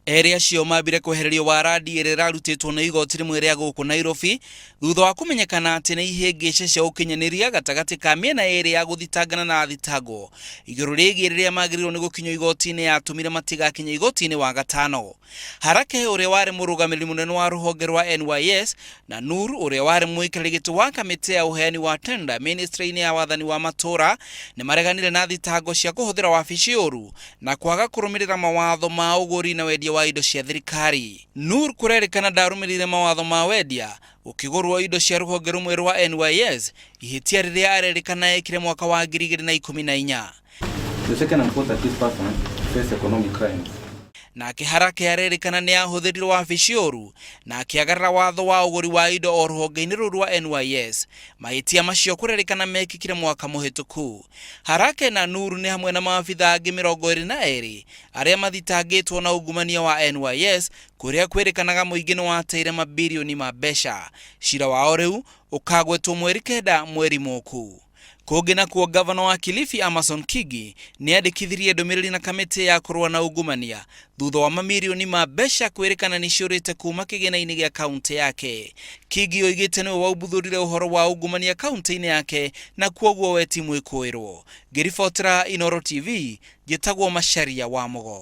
Eri acio mambire kwehererio warandi ĩrĩa ĩrarutĩtwo na igoti rĩmwe rĩa gũkũ Nairobi thutha wa kumenyekana atĩ nĩ ihĩngĩca cia ũkinyanĩria gatagatĩ ka mĩena ĩrĩ ya gũthitangana na thitangwo igũrũ rĩgiĩ rĩrĩa magĩrĩirwo nĩ gũkinywo igoti-inĩ yatũmire matigakinye igoti-inĩ wa gatano. Harake ũrĩa warĩ mũrũgamĩrĩri mũnene wa rũhonge rwa NYS na Nur ũrĩa warĩ mũikarĩri gĩtĩ wa kamĩtĩ ya ũheani wa tender ministry-inĩ ya wathani wa matũra nĩ mareganire na thitango cia kũhũthĩra wabici ũru na kwaga kũrũmĩrĩra mawatho ma ũgũri na wendia wa indo cia thirikari. Nur kũrerĩkana ndarũmĩrĩire mawatho ma wendia gũkĩgũrwo indo cia rũhonge rũmwe rwa NYS, ihĩtia rĩrĩa arerĩkana ekire mwaka wa 2014. The second and fourth accused person face economic crimes. Nake Harake arerĩkana nĩ ahũthĩrire wabici ũru na akĩagarara watho wa ũgũri wa indo o rũhonge-inĩ rũu rwa NYS. Mahĩtia macio kũrerĩkana mekĩkire mwaka mũhĩtũku. Harake na Nuru nĩ hamwe na maabitha angĩ 22 arĩa mathitangĩtwo na ungumania wa NYS kũrĩa kwĩrĩkanaga mũingĩ nĩ wateire mabilioni ma mbeca. Cira wao rĩu ũkagwetwo mweri 9 mweri mũku. Kũngĩ nakuo gavana wa Kilifi Amason Kingi nĩ andĩkithirie ndũmĩrĩri na kamĩtĩ ya kũrũa na ungumania thutha wa mamirioni ma mbeca kwĩrĩkana nĩ ciũrĩte kuma kĩgĩna-inĩ gĩa kaunti yake. Kingi oigĩte nĩwe waumbũthũrire ũhoro wa ungumania kaunti-inĩ yake na kuoguo we ti mwĩkũĩrwo. Ngĩribotera Inooro TV, njĩtagwo Macharia wa Mogo.